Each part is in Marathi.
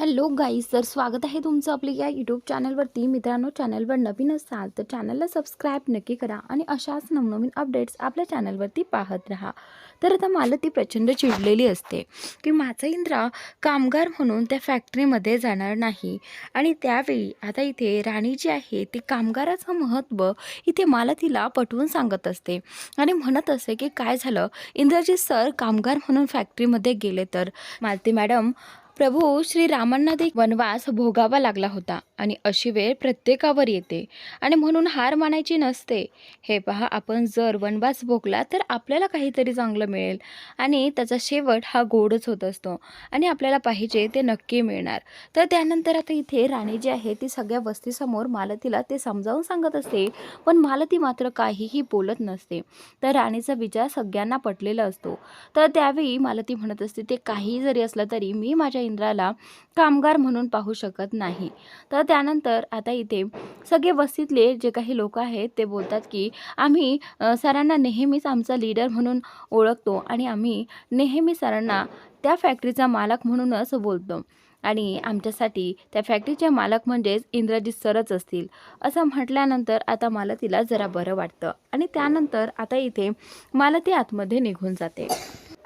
हॅलो गाईज, तर स्वागत आहे तुमचं आपल्या या यूट्यूब चॅनलवरती. मित्रांनो, चॅनलवर नवीन असाल तर चॅनलला सबस्क्राईब नक्की करा आणि अशाच नवनवीन अपडेट्स आपल्या चॅनलवरती पाहत राहा. तर आता मला ती प्रचंड चिडलेली असते की माझा इंद्रा कामगार म्हणून त्या फॅक्टरीमध्ये जाणार नाही. आणि त्यावेळी आता इथे राणी जी आहे ती कामगाराचं महत्त्व इथे मला तिला पटवून सांगत असते आणि म्हणत असते की काय झालं, इंद्रजीत सर कामगार म्हणून फॅक्टरीमध्ये गेले तर मालती मॅडम, प्रभू श्रीरामांना देखील वनवास भोगावा लागला होता आणि अशी वेळ प्रत्येकावर येते आणि म्हणून हार मानायची नसते. हे पहा, आपण जर वनवास भोगला तर आपल्याला काहीतरी चांगलं मिळेल आणि त्याचा शेवट हा गोडच होत असतो आणि आपल्याला पाहिजे ते नक्की मिळणार. तर त्यानंतर आता इथे राणी जी आहे ती सगळ्या वस्तीसमोर मालतीला ते समजावून सांगत असते, पण मालती मात्र काहीही बोलत नसते. तर राणीचा विचार सगळ्यांना पटलेला असतो. तर त्यावेळी मालती म्हणत असते, ते काही जरी असलं तरी मी माझ्या इंद्राला कामगार म्हणून पाहू शकत नाही. तर त्यानंतर आता इथे सगळे वस्तीतले जे काही लोक आहेत ते बोलतात की आम्ही सरांना नेहमीच आमचा लीडर म्हणून ओळखतो आणि आम्ही नेहमी सरांना त्या फॅक्टरीचा मालक म्हणूनच बोलतो आणि आमच्यासाठी त्या फॅक्टरीचे मालक म्हणजेच इंद्रजीत सरच असतील. असं म्हटल्यानंतर आता मला तिला जरा बरं वाटतं आणि त्यानंतर आता इथे मला ती आतमध्ये निघून जाते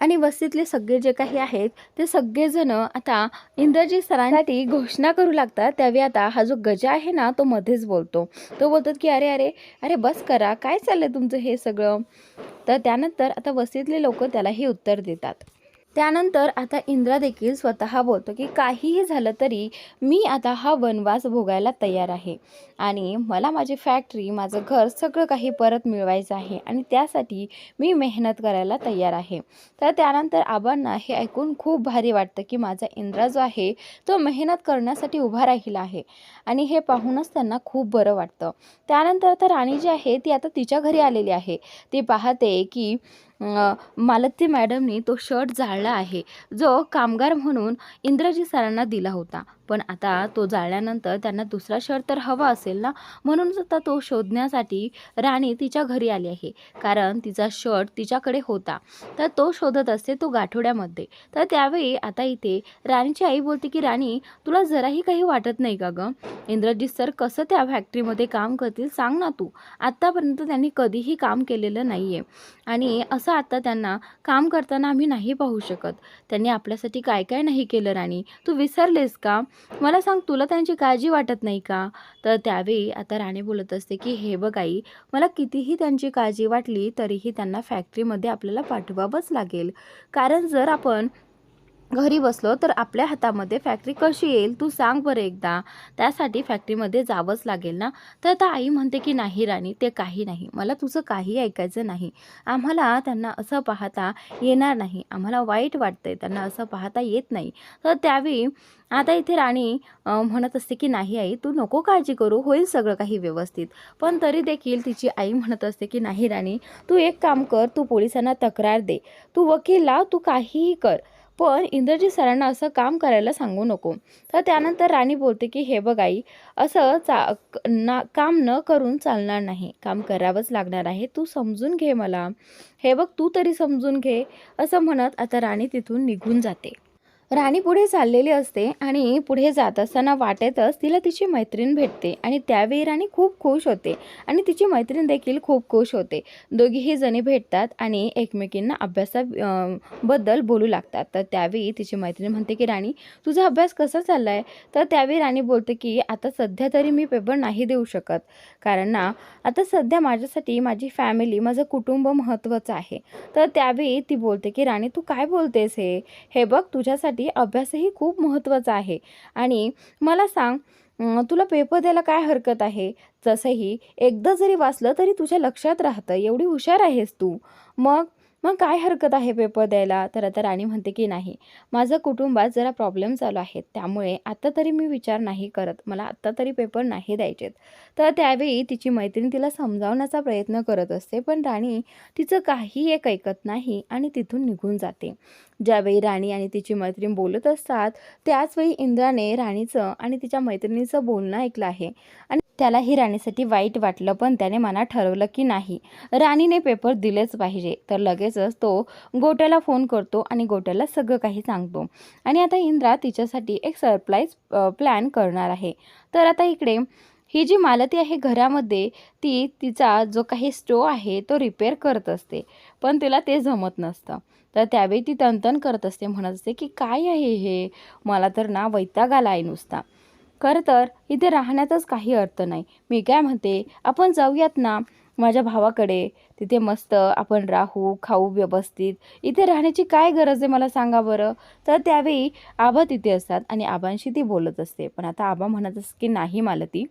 आणि वस्तीतले सगळे जे काही आहेत ते सगळेजण आता इंद्रजीत सरांसाठी घोषणा करू लागतात. त्यावेळी आता हा जो गजा आहे ना तो मध्येच बोलतो. तो बोलतात की अरे अरे अरे बस करा, काय चाललंय तुमचं हे सगळं. तर त्यानंतर आता वस्तीतले लोक त्यालाही उत्तर देतात. त्यानंतर आता इंद्रा देखील स्वतः बोलतो की काहीही झालं तरी मी आता हा वनवास भोगायला तयार आहे आणि मला माझी फॅक्टरी, माझं घर सगळं काही परत मिळवायचं आहे आणि त्यासाठी मी मेहनत करायला तयार आहे. तर त्यानंतर आबांना हे ऐकून खूप भारी वाटतं की माझा इंद्रा जो आहे तो मेहनत करण्यासाठी उभा राहिला आहे आणि हे पाहूनच त्यांना खूप बरं वाटतं. त्यानंतर आता राणी जी आहे ती आता तिच्या घरी आलेली आहे. ती पाहते की मालती मॅडमनी तो शर्ट जाळला आहे जो कामगार म्हणून इंद्रजीत सरांना दिला होता. पण आता तो जाळल्यानंतर त्यांना दुसरा शर्ट तर हवा असेल ना, म्हणूनच आता तो शोधण्यासाठी राणी तिच्या घरी आली आहे. कारण तिचा शर्ट तिच्याकडे होता तर तो शोधत असते तो गाठोड्यामध्ये. तर त्यावेळी आता इथे राणीची आई बोलते की राणी, तुला जराही काही वाटत नाही का गं? इंद्रजीत सर कसं त्या फॅक्टरीमध्ये काम करतील सांग ना तू. आत्तापर्यंत त्यांनी कधीही काम केलेलं नाही आहे आणि असं आता त्यांना काम करताना आम्ही नाही पाहू शकत. त्यांनी आपल्यासाठी काय काय नाही केलं राणी, तू विसरलेस का? मला सांग, तुला त्यांची काळजी वाटत नाही का? तर त्यावेळी आता राणी बोलत असते की हे बघ आई, मला कितीही त्यांची काळजी वाटली तरीही त्यांना फॅक्टरीमध्ये आपल्याला पाठवावंच लागेल. कारण जर आपण घरी बसलो तर आपल्या हातामध्ये फॅक्टरी कशी येईल तू सांग बरं एकदा. त्यासाठी फॅक्टरीमध्ये जावंच लागेल ना. तर आता आई म्हणते की नाही राणी, ते काही नाही, मला तुझं काही ऐकायचं नाही. आम्हाला त्यांना असं पाहता येणार नाही, आम्हाला वाईट वाटतंय, त्यांना असं पाहता येत नाही. तर त्यावेळी आता इथे राणी म्हणत असते की नाही आई, तू नको काळजी करू, होईल सगळं काही व्यवस्थित. पण तरी देखील तिची आई म्हणत असते की नाही राणी, तू एक काम कर, तू पोलिसांना तक्रार दे, तू वकील लाव, तू काहीही कर, पण इंद्रजीत सरांना असं काम करायला सांगू नको. तर त्यानंतर राणी बोलते की हे बघ आई, असं काम न करून चालणार नाही, काम करावंच लागणार आहे, तू समजून घे मला, हे बघ तू तरी समजून घे. असं म्हणत आता राणी तिथून निघून जाते. राणी पुढे चाललेली असते आणि पुढे जात असताना वाटेतच तिला तिची मैत्रीण भेटते आणि त्यावेळी राणी खूप खुश होते आणि तिची मैत्रीण देखील खूप खुश होते. दोघीही जणी भेटतात आणि एकमेकींना बद्दल बोलू लागतात. तर त्यावेळी तिची मैत्रीण म्हणते की राणी, तुझा अभ्यास कसा चाललाय? तर त्यावेळी राणी बोलते की आता सध्या तरी मी पेपर नाही देऊ शकत, कारण ना आता सध्या माझ्यासाठी माझी फॅमिली, माझं कुटुंब महत्त्वाचं आहे. तर त्यावेळी ती बोलते की राणी, तू काय बोलतेस हे बघ, तुझ्यासाठी अभ्यासही खूप महत्त्वाचा आहे आणि मला सांग, तुला पेपर द्यायला काय हरकत आहे? तसंही एकदा जरी वाचलं तरी तुझ्या लक्षात राहतं, एवढी हुशार आहेस तू. मग मग काय हरकत आहे पेपर द्यायला? तर आता राणी म्हणते की नाही, माझं कुटुंबात जरा प्रॉब्लेम चालू आहेत, त्यामुळे आत्ता तरी मी विचार नाही करत, मला आत्ता तरी पेपर नाही द्यायचेत. तर त्यावेळी तिची मैत्रीण तिला समजावण्याचा प्रयत्न करत असते, पण राणी तिचं काही एक ऐकत नाही आणि तिथून निघून जाते. ज्यावेळी राणी आणि तिची मैत्रीण बोलत असतात त्याचवेळी इंद्राने राणीचं आणि तिच्या मैत्रिणीचं बोलणं ऐकलं आहे आणि त्यालाही राणीसाठी वाईट वाटलं, पण त्याने मनात ठरवलं की नाही, राणीने पेपर दिलेच पाहिजे. तर लगेचच तो गोट्याला फोन करतो आणि गोट्याला सगळं काही सांगतो. आणि आता इंद्रा तिच्यासाठी एक सरप्राईज प्लॅन करणार आहे. तर आता इकडे ही जी मालती आहे घरामध्ये, ती तिचा जो काही स्टोव आहे तो रिपेअर करत असते, पण तिला ते जमत नसतं. तर त्यावेळी ती तणतण करत असते, म्हणत असते की काय आहे हे, मला तर ना वैताग आला आहे नुसता. खरं तर इथे राहण्यातच काही अर्थ नाही. मी काय म्हणते, आपण जाऊयात ना माझ्या भावाकडे. तिथे मस्त आपण राहू, खाऊ व्यवस्थित. इथे राहण्याची काय गरज आहे मला सांगा बरं. तर त्यावेळी आबा तिथे असतात आणि आबांशी ती बोलत असते. पण आता आबा म्हणत असते की नाही मालती,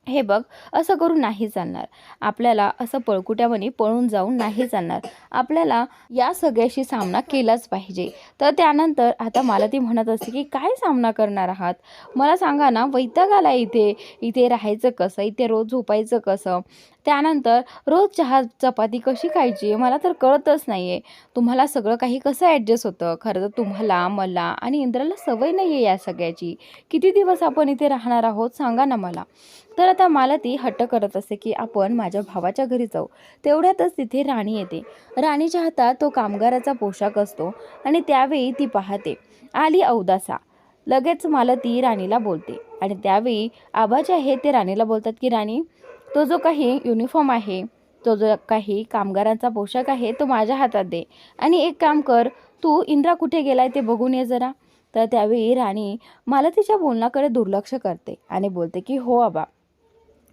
हे बघ, असं करून नाही चालणार. आपल्याला असं पळकुट्यावानी पळून जाऊन नाही चालणार. आपल्याला या सगळ्याशी सामना केलाच पाहिजे. तर त्यानंतर आता मला ती म्हणत असते की काय सामना करणार आहात? मला सांगा ना, वैताग आला इथे. इथे राहायचं कसं? इथे रोज झोपायचं कसं? त्यानंतर रोज चहा चपाती कशी खायची? मला तर कळतच नाही आहे. तुम्हाला सगळं काही कसं ॲडजस्ट होतं? खरं तर तुम्हाला, मला आणि इंद्राला सवय नाही आहे या सगळ्याची. किती दिवस आपण इथे राहणार आहोत सांगा ना मला. तर आता मला ती हट्ट करत असते की आपण माझ्या भावाच्या घरी जाऊ. तेवढ्यातच तिथे राणी येते. राणीच्या हातात तो कामगाराचा पोशाख असतो आणि त्यावेळी ती पाहते, आली अवदासा. लगेच मला ती राणीला बोलते आणि त्यावेळी आबा जे आहे ते राणीला बोलतात की राणी, तो जो काही युनिफॉर्म आहे, तो जो काही कामगारांचा पोशाख आहे, तो माझ्या हातात दे. आणि एक काम कर, तू इंद्रा कुठे गेलाय ते बघून ये जरा. तर त्यावेळी राणी मला तिच्या बोलण्याकडे दुर्लक्ष करते आणि बोलते की हो आबा.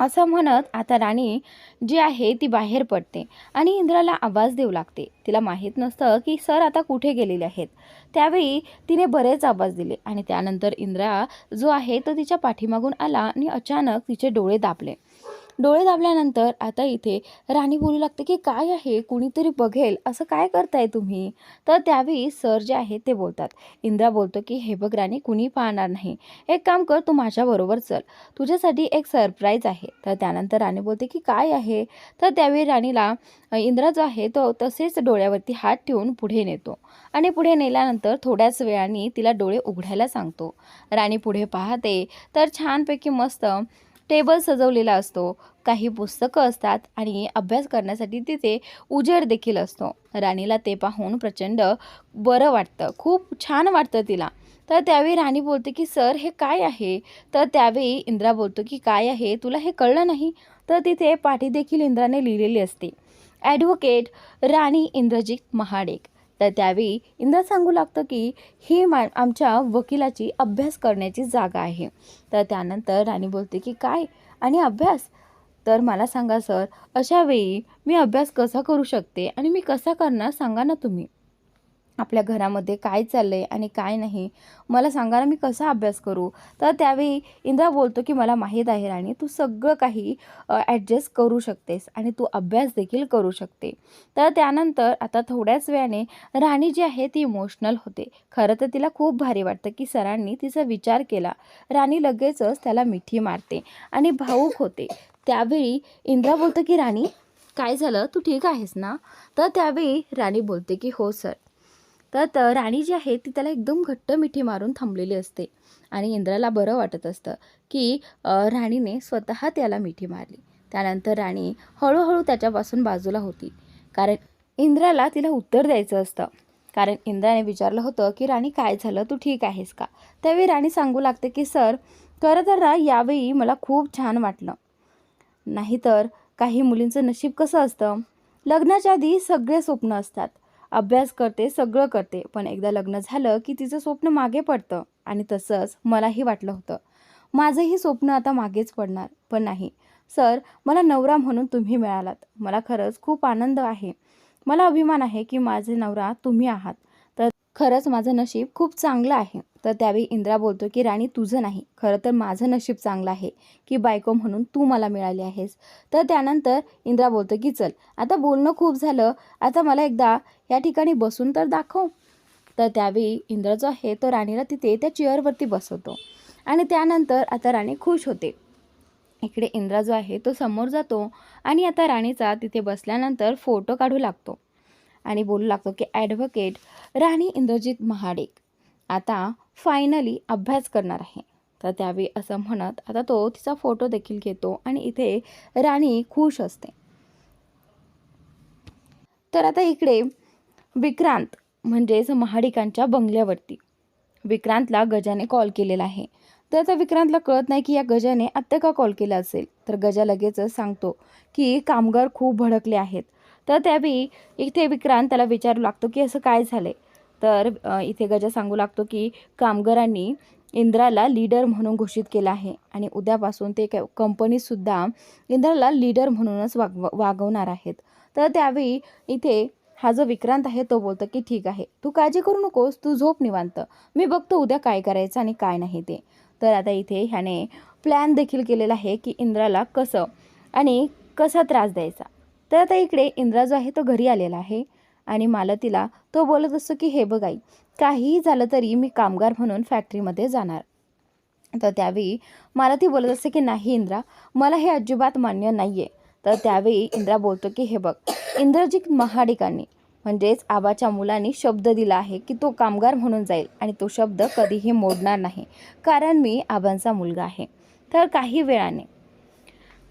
असं म्हणत आता राणी जी आहे ती बाहेर पडते आणि इंद्राला आवाज देऊ लागते. तिला माहीत नसतं की सर आता कुठे गेलेले आहेत. त्यावेळी तिने बरेच आवाज दिले आणि त्यानंतर इंद्रा जो आहे तो तिच्या पाठीमागून आला आणि अचानक तिचे डोळे दाबले. डोळे दाबल्यानंतर आता इथे राणी बोलू लागते की काय आहे, कुणीतरी बघेल, असं काय करताय तुम्ही? तर त्यावेळी सर जे आहे ते बोलतात. इंद्रा बोलतो की हे बघ राणी, कुणी पाहणार नाही. एक काम कर, तू माझ्याबरोबर चल, तुझ्यासाठी एक सरप्राईज आहे. तर त्यानंतर राणी बोलते की काय आहे? तर त्यावेळी राणीला इंद्रा जो आहे तो तसेच डोळ्यावरती हात ठेवून पुढे नेतो आणि पुढे नेल्यानंतर थोड्याच वेळाने तिला डोळे उघडायला सांगतो. राणी पुढे पाहते तर छानपैकी मस्त टेबल सजवलेला असतो, काही पुस्तकं असतात आणि अभ्यास करण्यासाठी तिथे उजेड देखील असतो. राणीला ते पाहून प्रचंड बरं वाटतं, खूप छान वाटतं तिला. तर त्यावेळी राणी बोलते की सर हे काय आहे? तर त्यावेळी इंद्रा बोलतो की काय आहे, तुला हे कळलं नाही? तर तिथे पाठी देखील इंद्राने लिहिलेली असते, ॲडव्होकेट राणी इंद्रजित महाडिक. तर त्यावेळी इंद्रा सांगू लागतं की ही आमच्या वकिलाची अभ्यास करण्याची जागा आहे. तर त्यानंतर राणी बोलते की काय आणि अभ्यास? तर मला सांगा सर, अशा वेळी मी अभ्यास कसा करू शकते आणि मी कसा करणार सांगा ना तुम्ही. आपल्या घरामध्ये काय चाललं आहे आणि काय नाही, मला सांगा ना, मी कसा अभ्यास करू? तर त्यावेळी इंद्रा बोलतो की मला माहीत आहे राणी, तू सगळं काही ॲडजस्ट करू शकतेस आणि तू अभ्यास देखील करू शकते. तर त्यानंतर आता थोड्याच वेळाने राणी जी आहे ती इमोशनल होते. खरं तर तिला खूप भारी वाटतं की सरांनी तिचा विचार केला. राणी लगेचच त्याला मिठी मारते आणि भावूक होते. त्यावेळी इंद्रा बोलतो की राणी, काय झालं, तू ठीक आहेस ना? तर त्यावेळी राणी बोलते की हो सर. तर राणी जी आहे ती त्याला एकदम घट्ट मिठी मारून थांबलेली असते आणि इंद्राला बरं वाटत असतं की राणीने स्वतः त्याला मिठी मारली. त्यानंतर राणी हळूहळू त्याच्यापासून बाजूला होती, कारण इंद्राला तिला उत्तर द्यायचं असतं. कारण इंद्राने विचारलं होतं की राणी काय झालं, तू ठीक आहेस का? त्यावेळी राणी सांगू लागते की सर, खरं तर ना यावेळी मला खूप छान वाटलं. नाहीतर काही मुलींचं नशीब कसं असतं, लग्नाच्या आधी सगळे स्वप्न असतात, अभ्यास करते, सगळं करते, पण एकदा लग्न झालं की तिचं स्वप्न मागे पडतं. आणि तसंच मलाही वाटलं होतं, माझंही स्वप्न आता मागेच पडणार. पण नाही सर, मला नवरा म्हणून तुम्ही मिळालात. मला खरंच खूप आनंद आहे. मला अभिमान आहे की माझे नवरा तुम्ही आहात. तर खरंच माझं नशीब खूप चांगलं आहे. तर त्यावेळी इंद्रा बोलतो की राणी, तुझं नाही, खरं तर माझं नशीब चांगलं आहे की बायको म्हणून तू मला मिळाली आहेस. तर त्यानंतर इंद्रा बोलतो की चल, आता बोलणं खूप झालं, आता मला एकदा या ठिकाणी बसून तर दाखव. तर त्यावेळी इंद्र जो आहे तो राणीला तिथे त्या चेअरवरती बसवतो आणि त्यानंतर आता राणी खुश होते. इकडे इंद्रा जो आहे तो समोर जातो आणि आता राणीचा तिथे बसल्यानंतर फोटो काढू लागतो आणि बोलू लागतो की ॲडव्होकेट राणी इंद्रजित महाडिक आता फायनली अभ्यास करणार आहे. तर त्यावेळी असं म्हणत आता तो तिचा फोटो देखील घेतो आणि इथे राणी खुश असते. तर आता इकडे विक्रांत म्हणजेच महाडिकांच्या बंगल्यावरती विक्रांतला गजाने कॉल केलेला आहे. तर आता विक्रांतला कळत नाही की या गजाने आत्ता का कॉल केला असेल. तर गजा लगेचच सांगतो की कामगार खूप भडकले आहेत. तर त्यावेळी इथे विक्रांत त्याला विचारू लागतो की असं काय झालंय. तर इथे गजा सांगू लागतो की कामगारांनी इंद्राला लीडर म्हणून घोषित केलं आहे आणि उद्यापासून ते कंपनीसुद्धा इंद्राला लीडर म्हणूनच वागवणार आहेत. तर त्यावेळी इथे हा जो विक्रांत आहे तो बोलतो की ठीक आहे, तू काळजी करू नकोस, तू झोप निवांत, मी बघतो उद्या काय करायचं आणि काय नाही ते. तर आता इथे ह्याने प्लॅन देखील केलेला आहे की इंद्राला कसं आणि कसा त्रास द्यायचा. तर आता इकडे इंद्रा जो आहे तो घरी आलेला आहे आणि मालतीला तो बोलत असतो की हे बघ आई, काहीही झालं तरी मी कामगार म्हणून फॅक्टरीमध्ये जाणार. तर त्यावेळी मालती बोलत असते की नाही इंद्रा, मला हे अजिबात मान्य नाही आहे. तर त्यावेळी इंद्रा बोलतो की हे बघ, इंद्रजित महाडिकांनी म्हणजेच आबाच्या मुलांनी शब्द दिला आहे की तो कामगार म्हणून जाईल आणि तो शब्द कधीही मोडणार नाही, कारण मी आबांचा मुलगा आहे. तर काही वेळाने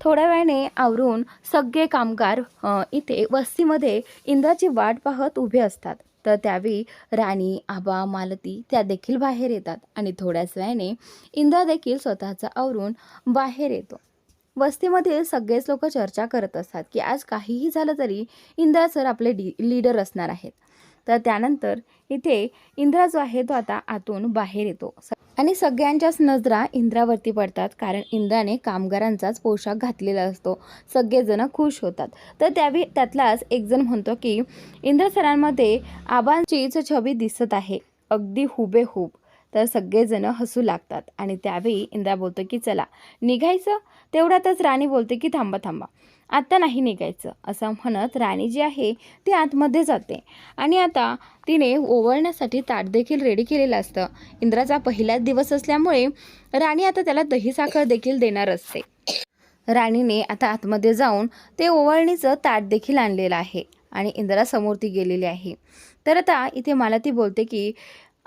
थोड्या वेळाने आवरून सगळे कामगार इथे वस्तीमध्ये इंद्राची वाट पाहत उभे असतात. तर त्यावेळी राणी, आबा, मालती त्या देखील बाहेर येतात आणि थोड्याच वेळाने इंद्रा देखील स्वतःचा आवरून बाहेर येतो. वस्तीमध्ये सगळेच लोक चर्चा करत असतात की आज काहीही झालं तरी इंद्रा सर आपले लीडर असणार आहेत. तर त्यानंतर इथे इंद्रा जो आहे तो आता आतून बाहेर येतो आणि सगळ्यांच्याच नजरा इंद्रावरती पडतात, कारण इंद्राने कामगारांचाच पोशाख घातलेला असतो. सगळेजण खुश होतात. तर त्यावेळी त्यातलाच एक जण म्हणतो की इंद्र सरांमध्ये आबांचीच छबी दिसत आहे, अगदी हुबेहूब. तर सगळेजण हसू लागतात आणि त्यावेळी इंद्रा बोलतो की चला निघायचं. तेवढ्यातच राणी बोलते की थांबा थांबा, आत्ता नाही निघायचं. असं म्हणत राणी जी आहे ती आतमध्ये जाते आणि आता तिने ओवळण्यासाठी ताट देखील रेडी केलेलं असतं. इंद्राचा पहिलाच दिवस असल्यामुळे राणी आता त्याला दही साखर देखील देणार असते. राणीने आता आतमध्ये जाऊन ते ओवळणीचं ताट देखील आणलेलं आहे आणि इंद्रासमोर ती गेलेली आहे. तर आता इथे मला ती बोलते की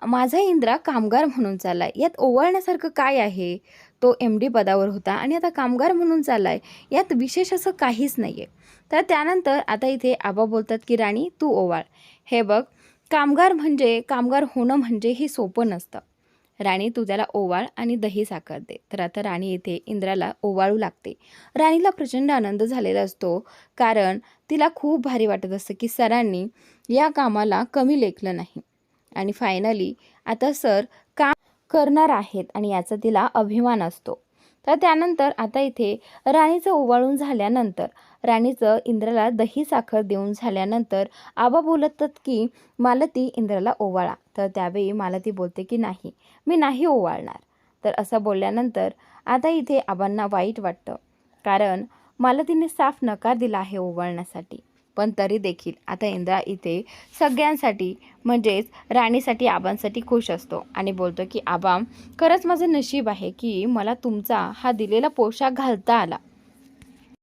माझा इंद्रा कामगार म्हणून चाललाय, यात ओवाळण्यासारखं काय आहे. तो MD पदावर होता आणि आता कामगार म्हणून चाललाय, यात विशेष असं काहीच नाही आहे. तर त्यानंतर आता इथे आबा बोलतात की राणी तू ओवाळ. हे बघ, कामगार होणं म्हणजे हे सोपं नसतं. राणी तू त्याला ओवाळ आणि दही साखर दे. तर आता राणी इथे इंद्राला ओवाळू लागते. राणीला प्रचंड आनंद झालेला असतो, कारण तिला खूप भारी वाटत असतं की सरांनी या कामाला कमी लेखलं नाही आणि फायनली आता सर काम करणार आहेत आणि याचा तिला अभिमान असतो. तर त्यानंतर आता इथे राणीचं ओवाळून झाल्यानंतर राणीचं इंद्राला दही साखर देऊन झाल्यानंतर आबा बोलतात की मालती इंद्राला ओवाळा. तर त्यावेळी मालती बोलते की नाही, मी नाही ओवाळणार. तर असं बोलल्यानंतर आता इथे आबांना वाईट वाटतं, कारण मालतीने साफ नकार दिला आहे ओवाळण्यासाठी. पण तरी देखील आता इंद्रा इथे सगळ्यांसाठी म्हणजेच राणीसाठी, आबांसाठी खुश असतो आणि बोलतो की आबा, खरंच माझं नशीब आहे की मला तुमचा हा दिलेला पोशाख घालता आला.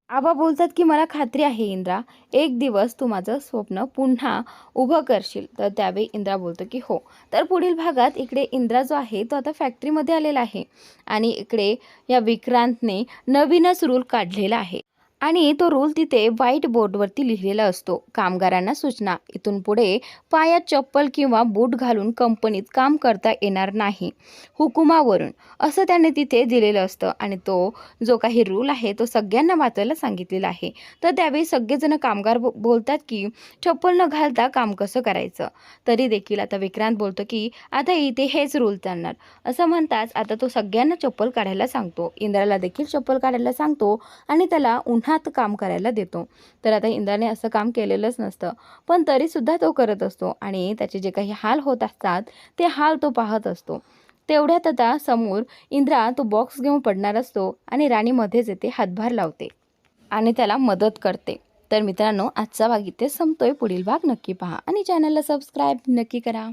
आबा बोलतात की मला खात्री आहे इंद्रा, एक दिवस तू माझं स्वप्न पुन्हा उभं करशील. तर त्यावेळी इंद्रा बोलतो की हो. तर पुढील भागात इकडे इंद्रा जो आहे तो आता फॅक्टरीमध्ये आलेला आहे आणि इकडे या विक्रांतने नवीनच रूल काढलेला आहे आणि तो रूल तिथे व्हाईट बोर्डवरती लिहिलेला असतो. कामगारांना सूचना, इथून पुढे पायात चप्पल किंवा बूट घालून कंपनीत काम करता येणार नाही हुकुमावरून, असं त्याने तिथे दिलेलं असतं आणि तो जो काही रूल आहे तो सगळ्यांना वाचायला सांगितलेला आहे. तर त्यावेळी सगळेजण कामगार बोलतात की चप्पल न घालता काम कसं करायचं. तरी देखील आता विक्रांत बोलतो की आता इथे हेच रूल चालणार. असं म्हणताच आता तो सगळ्यांना चप्पल काढायला सांगतो. इंद्राला देखील चप्पल काढायला सांगतो आणि त्याला उन्हात काम करायला देतो. तर आता इंद्राने असं काम केलेलंच नसतं, पण तरीसुद्धा तो करत असतो आणि त्याचे जे काही हाल होत असतात ते हाल तो पाहत असतो. तेवढ्यात आता समोर इंद्रा तो बॉक्स घेऊन पडणार असतो आणि राणी मध्येच येते, हातभार लावते आणि त्याला मदत करते. तर मित्रांनो, आजचा भाग इथे संपतोय. पुढील भाग नक्की पहा आणि चॅनलला सबस्क्राईब नक्की करा.